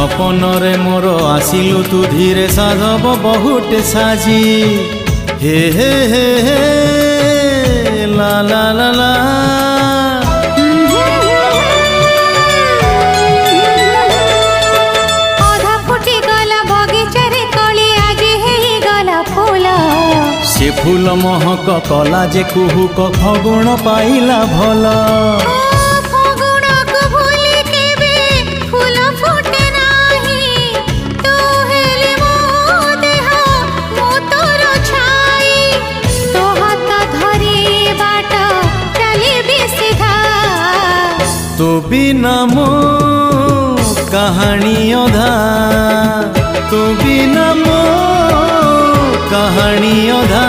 सपनरे मोर आसिलु तू धीरे साधब बहुटे साजी हे हे हे हे ला ला ला ला आधा फुटी गला बगीचा रे कली आज हे गला फूल से फूल महक कला जे कुहुक फगुण पाइला भल तो बिना मो कहानी अधा तो बिना मो कहानी अधा।